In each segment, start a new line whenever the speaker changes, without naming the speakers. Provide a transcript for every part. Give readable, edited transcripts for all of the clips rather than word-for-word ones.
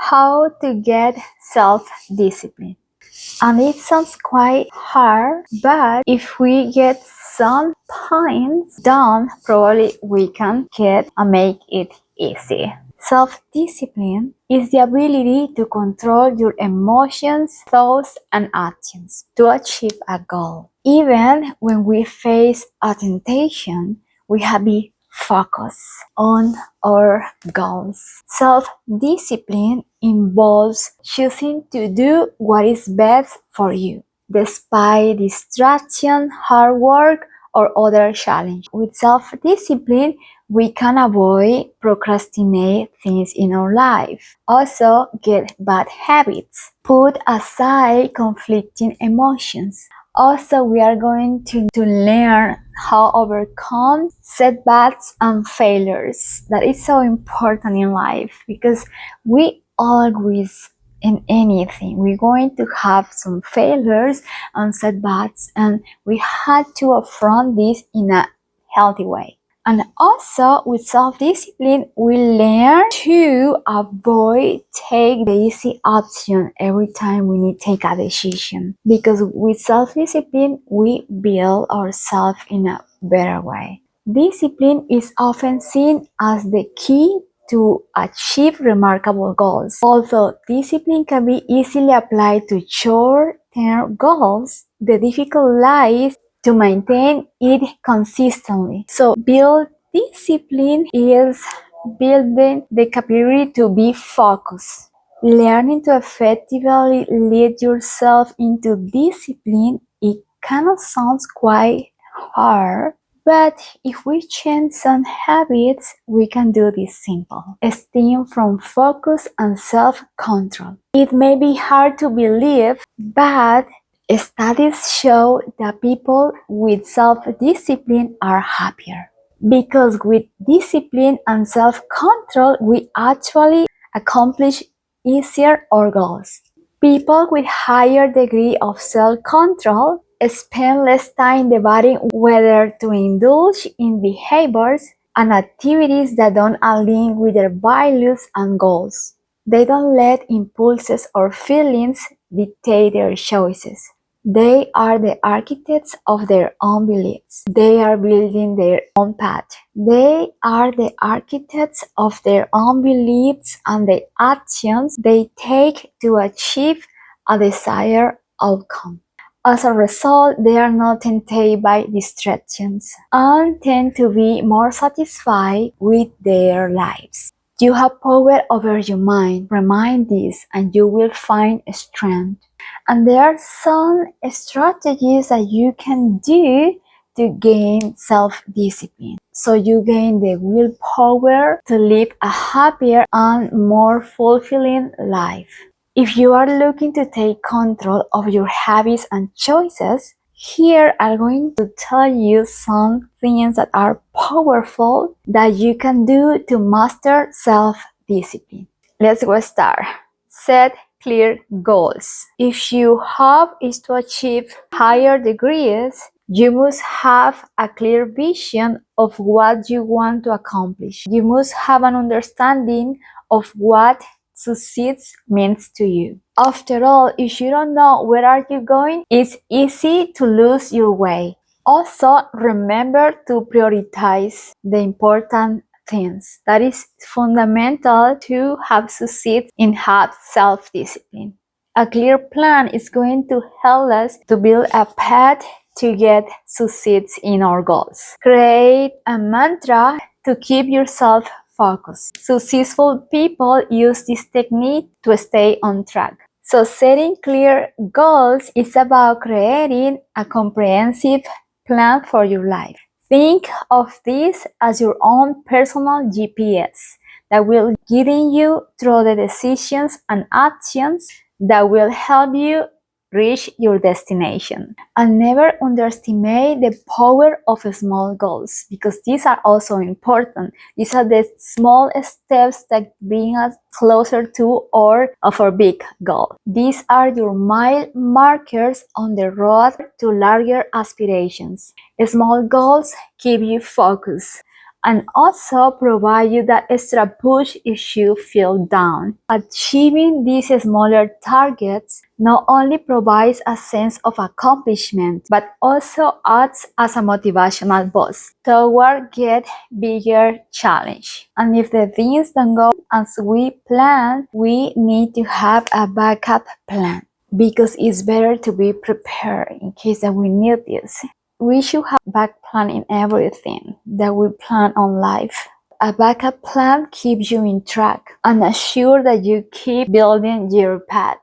how to get self-discipline. And it sounds quite hard, but if we get some points done, probably we can get and make it easy. Self-discipline is the ability to control your emotions, thoughts, and actions to achieve a goal. Even when we face a temptation, we have to be focused on our goals. Self-discipline involves choosing to do what is best for you, despite distraction, hard work, or other challenge. With self-discipline, we can avoid procrastinate things in our life. Also, get bad habits. Put aside conflicting emotions. Also, we are going to learn how to overcome setbacks and failures. That is so important in life because we always in anything we're going to have some failures and setbacks, and we had to affront this in a healthy way. And also with self-discipline, we learn to avoid take the easy option every time we need to take a decision. Because with self-discipline, we build ourselves in a better way. Discipline is often seen as the key to achieve remarkable goals. Although discipline can be easily applied to short-term goals, the difficulty lies to maintain it consistently. So build discipline is building the capability to be focused. Learning to effectively lead yourself into discipline, it kind of sounds quite hard, but if we change some habits, we can do this simple. Stem from focus and self-control. It may be hard to believe, but studies show that people with self-discipline are happier. Because with discipline and self-control, we actually accomplish easier our goals. People with higher degree of self-control spend less time debating whether to indulge in behaviors and activities that don't align with their values and goals. They don't let impulses or feelings dictate their choices. They are the architects of their own beliefs. They are building their own path. They are the architects of their own beliefs and the actions they take to achieve a desired outcome. As a result, they are not tempted by distractions and tend to be more satisfied with their lives. You have power over your mind. Remind this and you will find strength. And there are some strategies that you can do to gain self-discipline. So you gain the willpower to live a happier and more fulfilling life. If you are looking to take control of your habits and choices, here I'm going to tell you some things that are powerful that you can do to master self-discipline. Let's go start. Set clear goals. If your hope is to achieve higher degrees, you must have a clear vision of what you want to accomplish. You must have an understanding of what success means to you. After all, if you don't know where are you going, it's easy to lose your way. Also, remember to prioritize the important things. That is fundamental to have success in have self-discipline. A clear plan is going to help us to build a path to get success in our goals. Create a mantra to keep yourself focused. Successful people use this technique to stay on track. So setting clear goals is about creating a comprehensive plan for your life. Think of this as your own personal GPS that will guide you through the decisions and actions that will help you reach your destination. And never underestimate the power of small goals, because these are also important. These are the small steps that bring us closer to or of our big goal. These are your mile markers on the road to larger aspirations. Small goals keep you focused and also provide you that extra push if you feel down. Achieving these smaller targets not only provides a sense of accomplishment, but also acts as a motivational boost toward get bigger challenge. And if the things don't go as we plan, we need to have a backup plan, because it's better to be prepared in case that we need this. We should have a back plan in everything that we plan on life. A backup plan keeps you in track and assure that you keep building your path.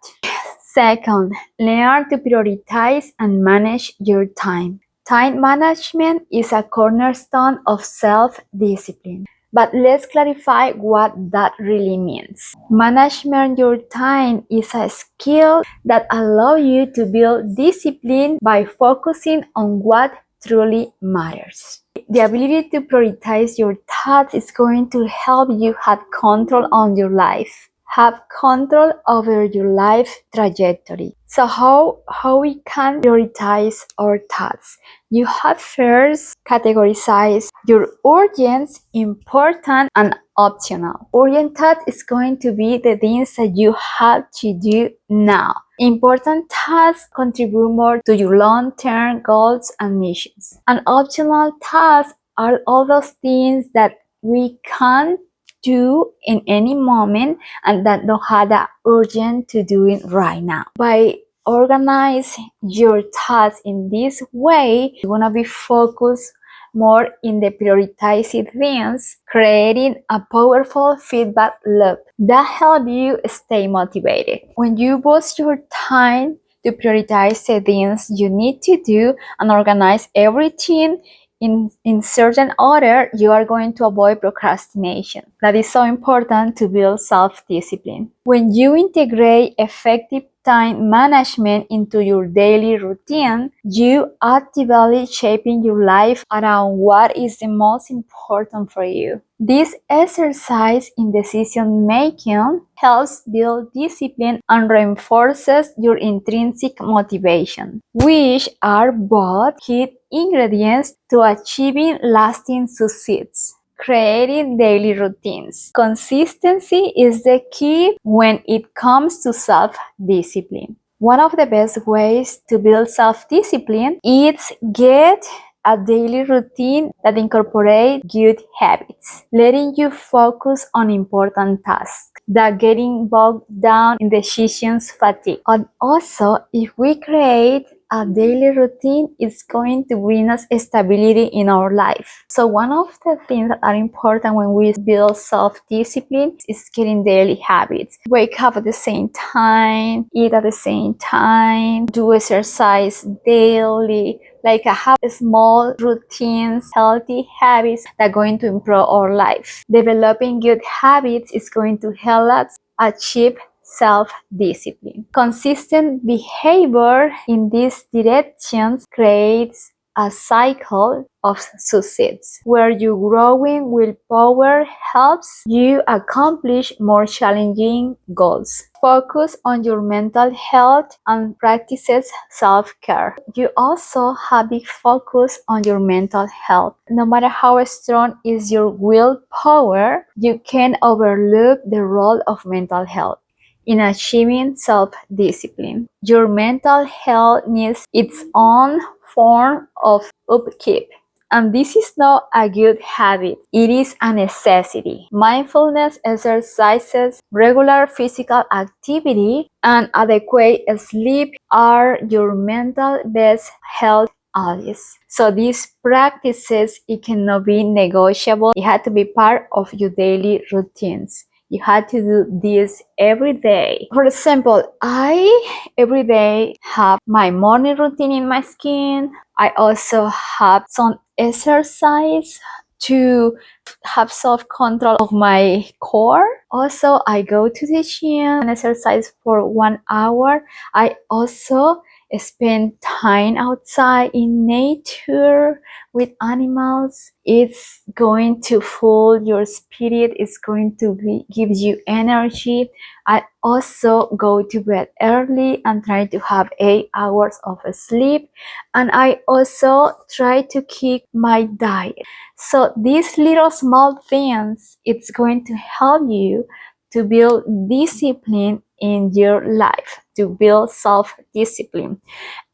Second, learn to prioritize and manage your time. Time management is a cornerstone of self-discipline. But let's clarify what that really means. Management your time is a skill that allows you to build discipline by focusing on what truly matters. The ability to prioritize your tasks is going to help you have control on your life. Have control over your life trajectory. So how we can prioritize our tasks? You have first categorize your urgent, important, and optional. Urgent task is going to be the things that you have to do now. Important tasks contribute more to your long-term goals and missions. And optional tasks are all those things that we can do in any moment and that don't have that urgent to do it right now. By organize your tasks in this way, you're gonna be focused more in the prioritized things, creating a powerful feedback loop that helps you stay motivated. When you boost your time to prioritize the things you need to do and organize everything in certain order, you are going to avoid procrastination. That is so important to build self-discipline. When you integrate effective time management into your daily routine, you actively shaping your life around what is the most important for you. This exercise in decision making helps build discipline and reinforces your intrinsic motivation, which are both key ingredients to achieving lasting success. Creating daily routines. Consistency is the key when it comes to self-discipline. One of the best ways to build self-discipline is get a daily routine that incorporates good habits, letting you focus on important tasks that getting bogged down in decisions fatigue. And also, if we create a daily routine, is going to bring us stability in our life. So one of the things that are important when we build self-discipline is getting daily habits. Wake up at the same time, eat at the same time, do exercise daily, like have small routines, healthy habits that are going to improve our life. Developing good habits is going to help us achieve self-discipline. Consistent behavior in these directions creates a cycle of success where your growing willpower helps you accomplish more challenging goals. Focus on your mental health and practices self-care. You also have a focus on your mental health. No matter how strong is your willpower, you can overlook the role of mental health in achieving self-discipline. Your mental health needs its own form of upkeep. And this is not a good habit, it is a necessity. Mindfulness exercises, regular physical activity, and adequate sleep are your mental best health allies. So these practices, it cannot be negotiable. It had to be part of your daily routines. You had to do this every day. For example, I every day have my morning routine in my skin. I also have some exercise to have self-control of my core. Also, I go to the gym and exercise for 1 hour. I also spend time outside in nature with animals. It's going to fuel your spirit. It's going to give you energy. I also go to bed early and try to have 8 hours of sleep. And I also try to keep my diet. So these little small things, it's going to help you to build discipline in your life, to build self-discipline.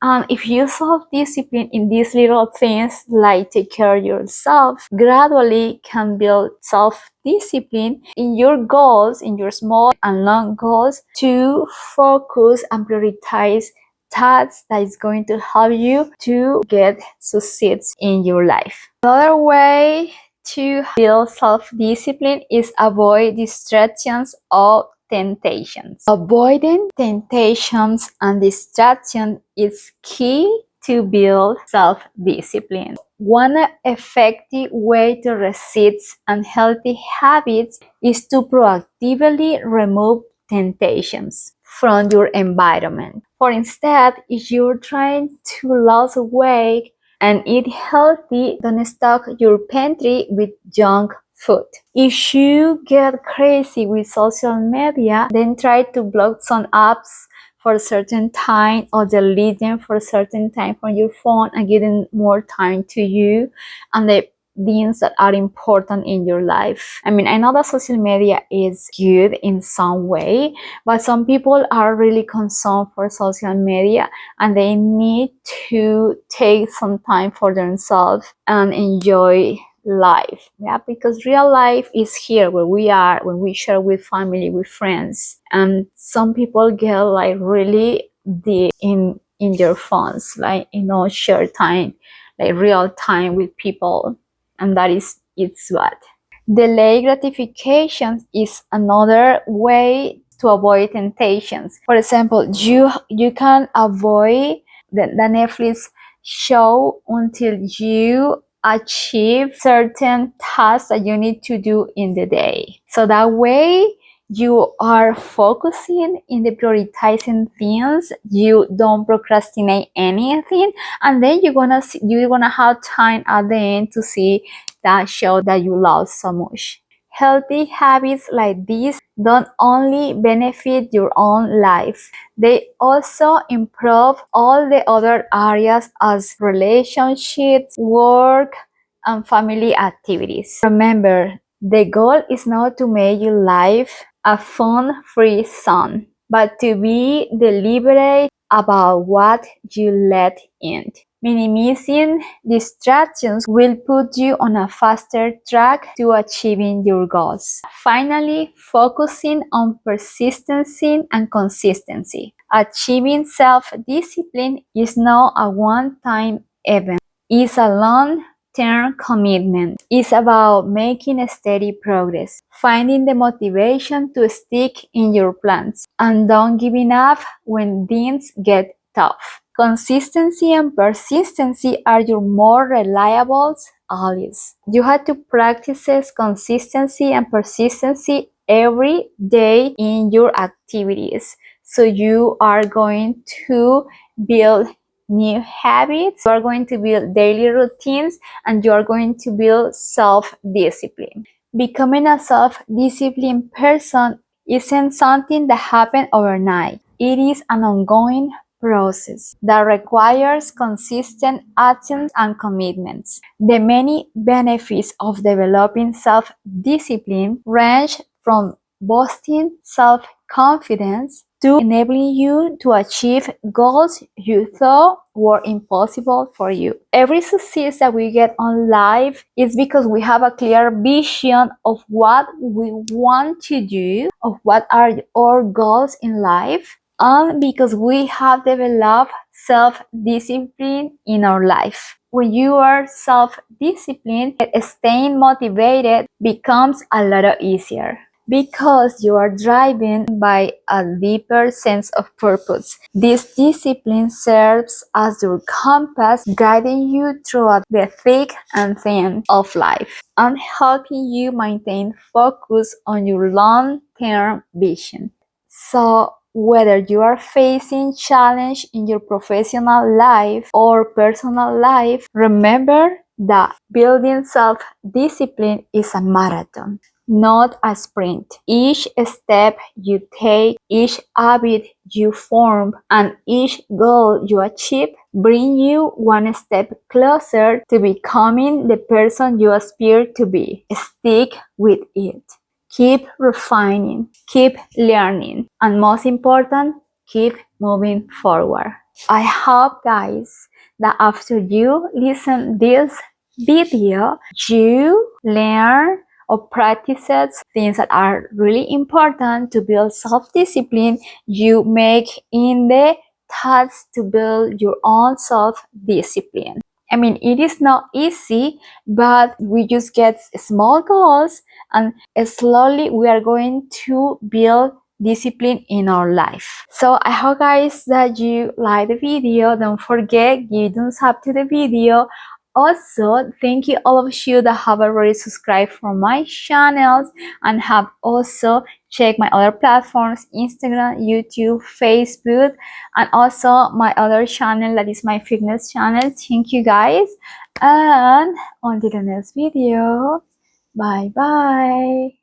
And if you self-discipline in these little things, like take care of yourself, gradually can build self-discipline in your goals, in your small and long goals, to focus and prioritize tasks that is going to help you to get success in your life. Another way to build self-discipline is avoid distractions or temptations. Avoiding temptations and distraction is key to build self-discipline. One effective way to resist unhealthy habits is to proactively remove temptations from your environment. For instance, if you're trying to lose weight and eat healthy, don't stock your pantry with junk food. If you get crazy with social media, then try to block some apps for a certain time or delete them for a certain time from your phone and giving more time to you and the things that are important in your life. I mean, I know that social media is good in some way, but some people are really concerned for social media and they need to take some time for themselves and enjoy life. Yeah, because real life is here where we are, when we share with family, with friends. And some people get like really deep in their phones, like, share time, like real time with people. And that is, it's what. Delay gratifications is another way to avoid temptations. For example, you can avoid the Netflix show until you achieve certain tasks that you need to do in the day. So that way you are focusing in the prioritizing things, you don't procrastinate anything, and then you're gonna have time at the end to see that show that you love so much. Healthy habits like these don't only benefit your own life, they also improve all the other areas as relationships, work, and family activities. Remember, the goal is not to make your life a fun-free zone, but to be deliberate about what you let in. Minimizing distractions will put you on a faster track to achieving your goals. Finally, focusing on persistency and consistency. Achieving self-discipline is not a one-time event. It's a long-term commitment. It's about making steady progress, finding the motivation to stick in your plans, and don't giving up when things get tough. Consistency and persistency are your more reliable allies. You have to practice consistency and persistency every day in your activities. So you are going to build new habits, you are going to build daily routines, and you are going to build self-discipline. Becoming a self-disciplined person isn't something that happens overnight. It is an ongoing process that requires consistent actions and commitments. The many benefits of developing self-discipline range from boosting self-confidence to enabling you to achieve goals you thought were impossible for you. Every success that we get on life is because we have a clear vision of what we want to do, of what are our goals in life, and because we have developed self-discipline in our life. When you are self-disciplined, staying motivated becomes a lot easier because you are driven by a deeper sense of purpose. This discipline serves as your compass, guiding you throughout the thick and thin of life and helping you maintain focus on your long-term vision. So whether you are facing challenge in your professional life or personal life, remember that building self-discipline is a marathon, not a sprint. Each step you take, each habit you form, and each goal you achieve bring you one step closer to becoming the person you aspire to be. Stick with it. Keep refining, keep learning, and most important, keep moving forward. I hope, guys, that after you listen this video, you learn or practices things that are really important to build self-discipline. You make in the tasks to build your own self-discipline. I mean, it is not easy, but we just get small goals and slowly we are going to build discipline in our life. So I hope, guys, that you like the video. Don't forget, give thumbs up to the video. Also, thank you all of you that have already subscribed for my channels and have also checked my other platforms, Instagram, YouTube, Facebook, and also my other channel that is my fitness channel. Thank you, guys, and until the next video, bye bye.